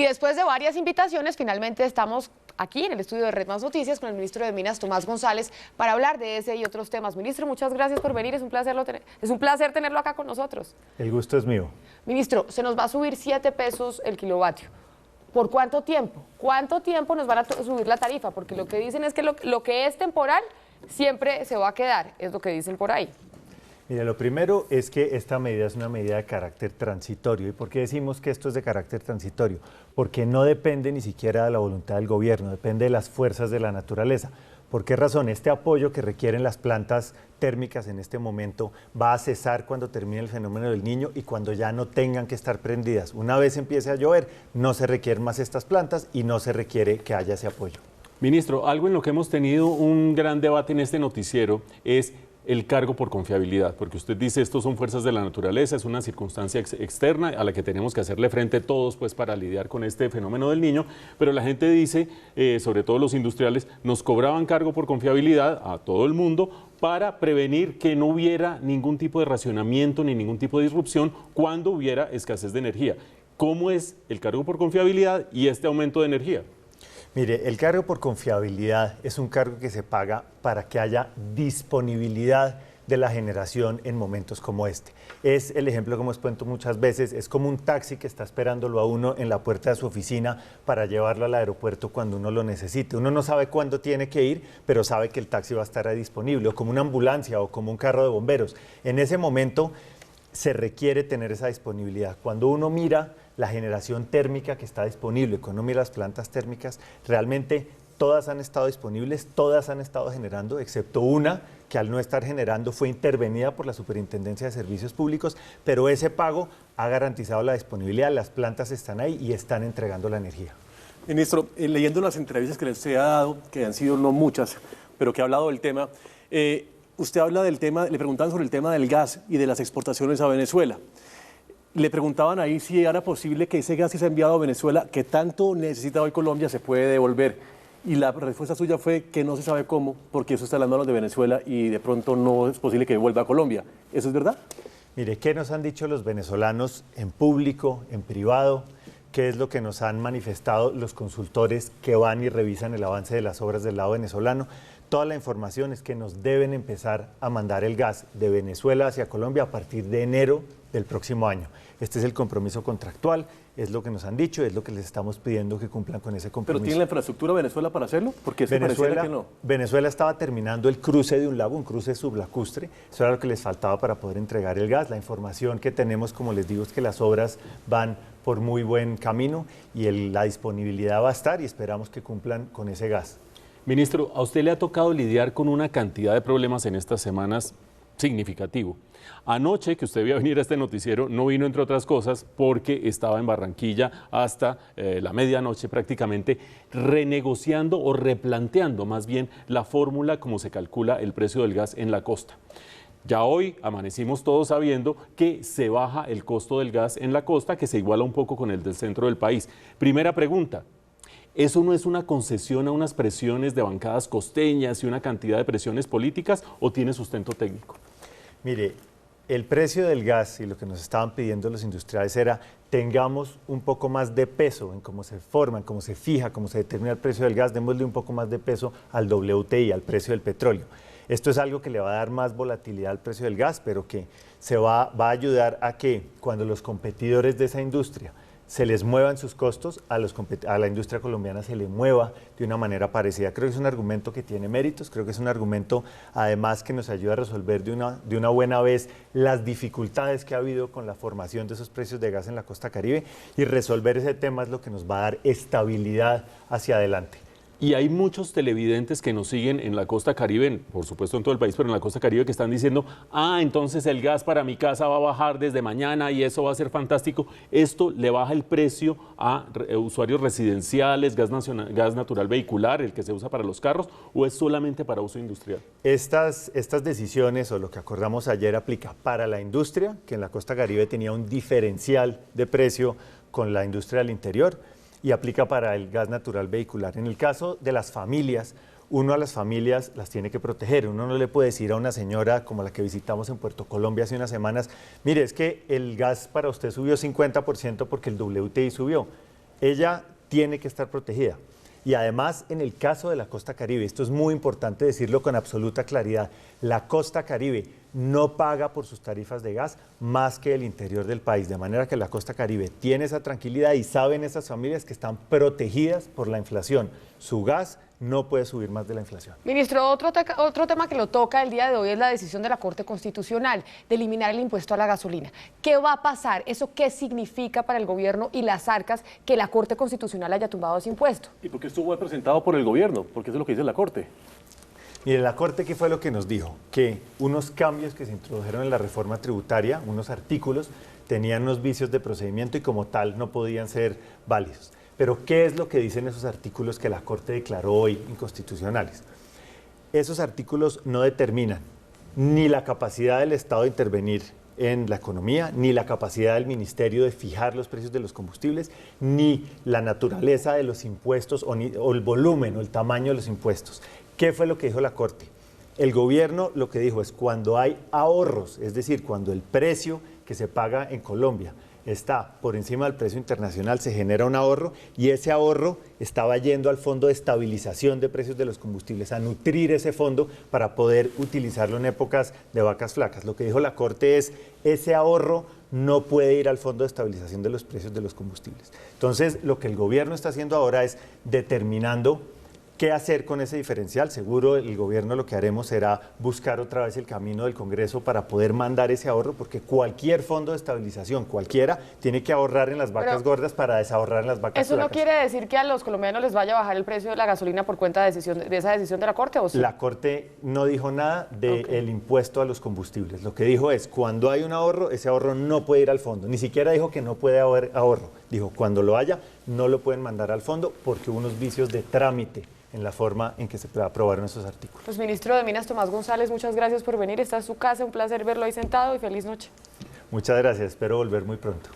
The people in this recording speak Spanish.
Y después de varias invitaciones, finalmente estamos aquí en el estudio de Red Más Noticias con el ministro de Minas, Tomás González, para hablar de ese y otros temas. Ministro, muchas gracias por venir, es un placer tenerlo acá con nosotros. El gusto es mío. Ministro, se nos va a subir 7 pesos el kilovatio. ¿Por cuánto tiempo? ¿Cuánto tiempo nos van a subir la tarifa? Porque lo que dicen es que lo que es temporal siempre se va a quedar, es lo que dicen por ahí. Mire, lo primero es que esta medida es una medida de carácter transitorio. ¿Y por qué decimos que esto es de carácter transitorio? Porque no depende ni siquiera de la voluntad del gobierno, depende de las fuerzas de la naturaleza. ¿Por qué razón? Este apoyo que requieren las plantas térmicas en este momento va a cesar cuando termine el fenómeno del Niño y cuando ya no tengan que estar prendidas. Una vez empiece a llover, no se requieren más estas plantas y no se requiere que haya ese apoyo. Ministro, algo en lo que hemos tenido un gran debate en este noticiero es el cargo por confiabilidad, porque usted dice estos son fuerzas de la naturaleza, es una circunstancia externa a la que tenemos que hacerle frente todos pues para lidiar con este fenómeno del Niño, pero la gente dice, sobre todo los industriales, nos cobraban cargo por confiabilidad a todo el mundo para prevenir que no hubiera ningún tipo de racionamiento ni ningún tipo de disrupción cuando hubiera escasez de energía. ¿Cómo es el cargo por confiabilidad y este aumento de energía? Mire, el cargo por confiabilidad es un cargo que se paga para que haya disponibilidad de la generación en momentos como este. Es el ejemplo que hemos puesto muchas veces, es como un taxi que está esperándolo a uno en la puerta de su oficina para llevarlo al aeropuerto cuando uno lo necesite. Uno no sabe cuándo tiene que ir, pero sabe que el taxi va a estar ahí disponible, o como una ambulancia o como un carro de bomberos. En ese momento se requiere tener esa disponibilidad. Cuando uno mira la generación térmica que está disponible, cuando uno mira las plantas térmicas, realmente todas han estado disponibles, todas han estado generando, excepto una que al no estar generando fue intervenida por la Superintendencia de Servicios Públicos, pero ese pago ha garantizado la disponibilidad, las plantas están ahí y están entregando la energía. Ministro, leyendo las entrevistas que usted ha dado, que han sido no muchas, pero que ha hablado del tema, usted habla del tema, le preguntaban sobre el tema del gas y de las exportaciones a Venezuela. Le preguntaban ahí si era posible que ese gas que se ha enviado a Venezuela, que tanto necesita hoy Colombia, se puede devolver. Y la respuesta suya fue que no se sabe cómo, porque eso está en las manos de Venezuela y de pronto no es posible que vuelva a Colombia. ¿Eso es verdad? Mire, ¿qué nos han dicho los venezolanos en público, en privado? ¿Qué es lo que nos han manifestado los consultores que van y revisan el avance de las obras del lado venezolano? Toda la información es que nos deben empezar a mandar el gas de Venezuela hacia Colombia a partir de enero del próximo año. Este es el compromiso contractual, es lo que nos han dicho, es lo que les estamos pidiendo que cumplan con ese compromiso. ¿Pero tiene la infraestructura Venezuela para hacerlo? Porque eso pareciera que no. Venezuela estaba terminando el cruce de un lago, un cruce sublacustre, eso era lo que les faltaba para poder entregar el gas. La información que tenemos, como les digo, es que las obras van por muy buen camino y la disponibilidad va a estar y esperamos que cumplan con ese gas. Ministro, a usted le ha tocado lidiar con una cantidad de problemas en estas semanas significativo. Anoche, que usted iba a venir a este noticiero, no vino, entre otras cosas, porque estaba en Barranquilla hasta la medianoche prácticamente, renegociando o replanteando más bien la fórmula como se calcula el precio del gas en la costa. Ya hoy amanecimos todos sabiendo que se baja el costo del gas en la costa, que se iguala un poco con el del centro del país. Primera pregunta. ¿Eso no es una concesión a unas presiones de bancadas costeñas y una cantidad de presiones políticas o tiene sustento técnico? Mire, el precio del gas y lo que nos estaban pidiendo los industriales era tengamos un poco más de peso en cómo se forma, en cómo se fija, cómo se determina el precio del gas, démosle un poco más de peso al WTI, al precio del petróleo. Esto es algo que le va a dar más volatilidad al precio del gas, pero que va a ayudar a que cuando los competidores de esa industria se les muevan sus costos, a la industria colombiana se le mueva de una manera parecida. Creo que es un argumento que tiene méritos, creo que es un argumento además que nos ayuda a resolver de una buena vez las dificultades que ha habido con la formación de esos precios de gas en la costa Caribe, y resolver ese tema es lo que nos va a dar estabilidad hacia adelante. Y hay muchos televidentes que nos siguen en la costa Caribe, por supuesto en todo el país, pero en la costa Caribe, que están diciendo, entonces el gas para mi casa va a bajar desde mañana y eso va a ser fantástico. ¿Esto le baja el precio a usuarios residenciales, gas natural vehicular, el que se usa para los carros, o es solamente para uso industrial? Estas decisiones, o lo que acordamos ayer, aplica para la industria, que en la costa Caribe tenía un diferencial de precio con la industria del interior, y aplica para el gas natural vehicular. En el caso de las familias, uno a las familias las tiene que proteger. Uno no le puede decir a una señora como la que visitamos en Puerto Colombia hace unas semanas, mire, es que el gas para usted subió 50% porque el WTI subió. ella tiene que estar protegida. Y además, en el caso de la costa Caribe, esto es muy importante decirlo con absoluta claridad, la costa Caribe no paga por sus tarifas de gas más que el interior del país, de manera que la costa Caribe tiene esa tranquilidad y saben esas familias que están protegidas por la inflación. Su gas no puede subir más de la inflación. Ministro, otro tema que lo toca el día de hoy es la decisión de la Corte Constitucional de eliminar el impuesto a la gasolina. ¿Qué va a pasar? ¿Eso qué significa para el gobierno y las arcas que la Corte Constitucional haya tumbado ese impuesto? ¿Y por qué estuvo presentado por el gobierno? Porque eso es lo que dice la Corte. Mire, la Corte, ¿qué fue lo que nos dijo? Que unos cambios que se introdujeron en la reforma tributaria, unos artículos, tenían unos vicios de procedimiento y como tal no podían ser válidos. Pero, ¿qué es lo que dicen esos artículos que la Corte declaró hoy inconstitucionales? Esos artículos no determinan ni la capacidad del Estado de intervenir en la economía, ni la capacidad del Ministerio de fijar los precios de los combustibles, ni la naturaleza de los impuestos o el volumen o el tamaño de los impuestos. ¿Qué fue lo que dijo la Corte? El gobierno lo que dijo es cuando hay ahorros, es decir, cuando el precio que se paga en Colombia está por encima del precio internacional, se genera un ahorro y ese ahorro estaba yendo al Fondo de Estabilización de Precios de los Combustibles, a nutrir ese fondo para poder utilizarlo en épocas de vacas flacas. Lo que dijo la Corte es, ese ahorro no puede ir al Fondo de Estabilización de los Precios de los Combustibles. Entonces, lo que el gobierno está haciendo ahora es determinando ¿qué hacer con ese diferencial? Seguro el gobierno lo que haremos será buscar otra vez el camino del Congreso para poder mandar ese ahorro, porque cualquier fondo de estabilización, cualquiera, tiene que ahorrar en las vacas gordas para desahorrar en las vacas ¿Eso flacas. no quiere decir que a los colombianos les vaya a bajar el precio de la gasolina por cuenta de esa decisión de la Corte? ¿O sí? La Corte no dijo nada del impuesto a los combustibles. Lo que dijo es, cuando hay un ahorro, ese ahorro no puede ir al fondo. Ni siquiera dijo que no puede haber ahorro. Dijo, cuando lo haya, no lo pueden mandar al fondo porque hubo unos vicios de trámite en la forma en que se aprobaron esos artículos. Pues ministro de Minas, Tomás González, muchas gracias por venir. Esta es su casa, un placer verlo ahí sentado y feliz noche. Muchas gracias, espero volver muy pronto.